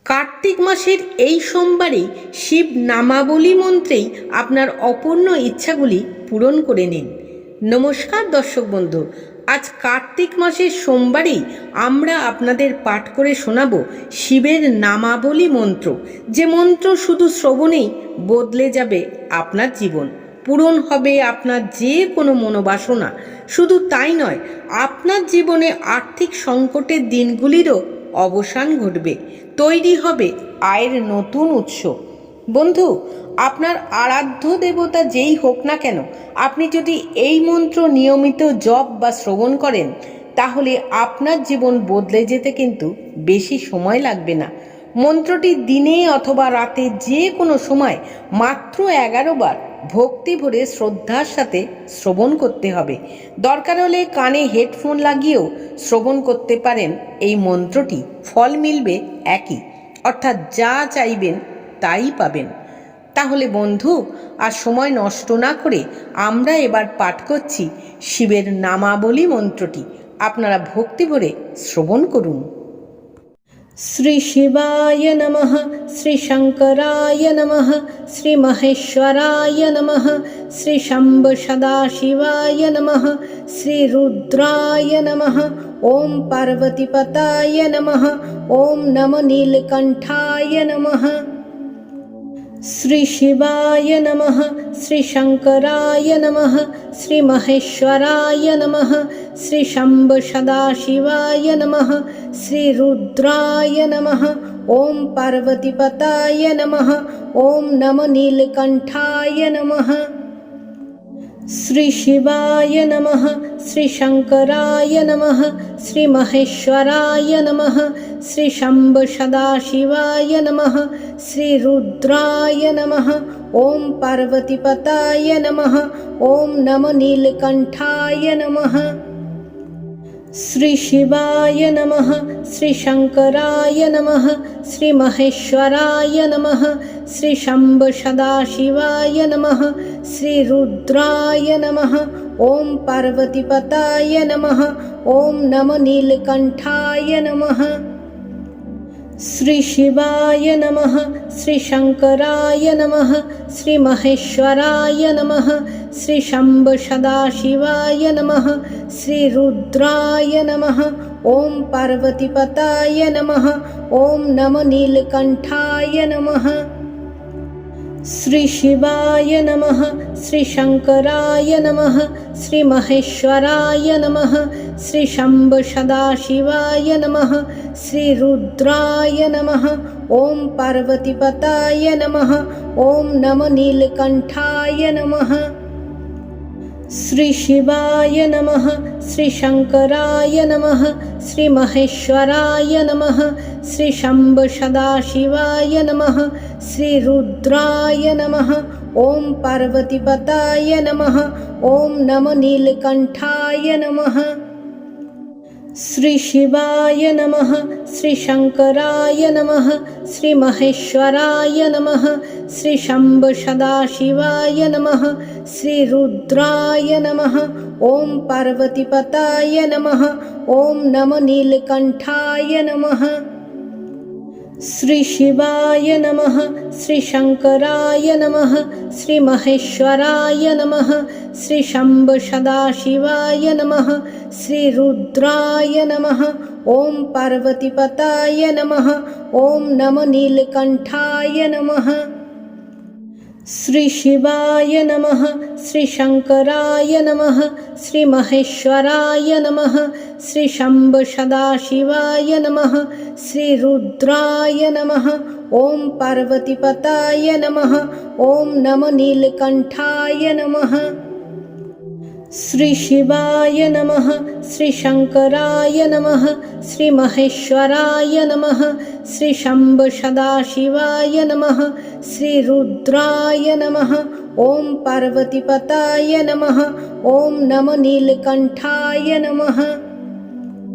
কার্তিক মাসের এই সোমবারেই শিব নামাবলী মন্ত্রেই আপনার অপূর্ণ ইচ্ছাগুলি পূরণ করে নিন। নমস্কার দর্শক বন্ধু, আজ কার্তিক মাসের সোমবারেই আমরা আপনাদের পাঠ করে শোনাব শিবের নামাবলী মন্ত্র, যে মন্ত্র শুধু শ্রবণেই বদলে যাবে আপনার জীবন, পূরণ হবে আপনার যে কোনো মনোবাসনা। শুধু তাই নয়, আপনার জীবনে আর্থিক সংকটের দিনগুলিরও অবসান ঘটবে, তৈরি হবে আয়ের নতুন উৎস। বন্ধু, আপনার আরাধ্য দেবতা যেই হোক না কেন, আপনি যদি এই মন্ত্র নিয়মিত জপ বা শ্রবণ করেন, তাহলে আপনার জীবন বদলে যেতে কিন্তু বেশি সময় লাগবে না। মন্ত্রটি দিনে অথবা রাতে যে কোনো সময় মাত্র 11 বার ভক্তি ভরে শ্রদ্ধার সাথে শ্রবণ করতে হবে। দরকার হলে কানে হেডফোন লাগিয়েও শ্রবণ করতে পারেন এই মন্ত্রটি, ফল মিলবে একই, অর্থাৎ যা চাইবেন তাই পাবেন। তাহলে বন্ধু, আর সময় নষ্ট না করে আমরা এবার পাঠ করছি শিবের নামাবলী মন্ত্রটি। আপনারা ভক্তি ভরে শ্রবণ করুন। শ্রী শিবায় নমঃ, শ্রী শঙ্করায় নমঃ, শ্রী মহেশ্বরায় নমঃ, শ্রী শম্ভ সদাশিবায় নমঃ, শ্রী রুদ্রায় নমঃ, ওম পার্বতীপতায় নমঃ, ওম নমো নীলকণ্ঠায় নমঃ। শ্রী শিবায় নমঃ, শ্রী শঙ্করায় নমঃ, শ্রী মহেশ্বরায় নমঃ, শ্রী শম্ভ সদাশিবায় নমঃ, শ্রী রুদ্রায় নমঃ, ওম পার্বতীপতায় নমঃ, ওম নমো নীলকণ্ঠায় নমঃ। শ্রী শিবায় নমঃ, শ্রী শঙ্করায় নমঃ, শ্রী মহেশ্বরায় নমঃ, শ্রী শম্ভ সদাশিবায় নমঃ, শ্রী রুদ্রায় নমঃ, ওম পার্বতীপতায় নমঃ, ওম নমো নীলকণ্ঠায় নমঃ। শ্রী শিবায় নমঃ, শ্রী শঙ্করায় নমঃ, শ্রী মহেশ্বরায় নমঃ, শ্রী শম্ভ সদাশিবায় নমঃ, শ্রী রুদ্রায় নমঃ, ওম পার্বতীপতায় নমঃ, ওম নমো নীলকণ্ঠায় নমঃ। শ্রী শিবায় নমঃ, শ্রী শঙ্করায় নমঃ, শ্রী মহেশ্বরায় নমঃ, শ্রী শম্ভ সদাশিবায় নমঃ, শ্রী রুদ্রায় নমঃ, ওম পার্বতীপতায় নমঃ, ওম নমো নীলকণ্ঠায় নমঃ। শ্রী শিবায় নমঃ, শ্রী শঙ্করায় নমঃ, শ্রী মহেশ্বরায় নমঃ, শ্রী শম্ভ সদাশিবায় নমঃ, শ্রী রুদ্রায় নমঃ, ওম পার্বতীপতায় নমঃ, ওম নমো নীলকণ্ঠায় নমঃ। শ্রী শিবায় নমঃ, শ্রী শঙ্করায় নমঃ, শ্রী মহেশ্বরায় নমঃ, শ্রী শম্ভ সদাশিবায় নমঃ, শ্রী রুদ্রায় নমঃ, ওম পার্বতীপতায় নমঃ, ওম নমো নীলকণ্ঠায় নমঃ। শ্রী শিবায় নমঃ, শ্রী শঙ্করায় নমঃ, শ্রী মহেশ্বরায় নমঃ, শ্রী শম্ভ সদাশিবায় নমঃ, শ্রী রুদ্রায় নমঃ, ওম পার্বতীপতায় নমঃ, ওম নমো নীলকণ্ঠায় নমঃ। শ্রী শিবায় নমঃ, শ্রী শঙ্করায় নমঃ, শ্রী মহেশ্বরায় নমঃ, শ্রী শম্ভ সদাশিবায় নমঃ, শ্রী রুদ্রায় নমঃ, ওম পার্বতীপতায় নমঃ, ওম নমো নীলকণ্ঠায় নমঃ। শ্রী শিবায় নমঃ, শ্রী শঙ্করায় নমঃ, শ্রী মহেশ্বরায় নমঃ, শ্রী শম্ভ সদাশিবায় নমঃ, শ্রী রুদ্রায় নমঃ, ওম পার্বতীপতায় নমঃ, ওম নমো নীলকণ্ঠায় নমঃ। শ্রী শিবায় নমঃ, শ্রী শঙ্করায় নমঃ, শ্রী মহেশ্বরায় নমঃ, শ্রী শম্ভ সদাশিবায় নমঃ, শ্রী রুদ্রায় নমঃ, ওম পার্বতীপতায় নমঃ, ওম নমো নীলকণ্ঠায় নমঃ।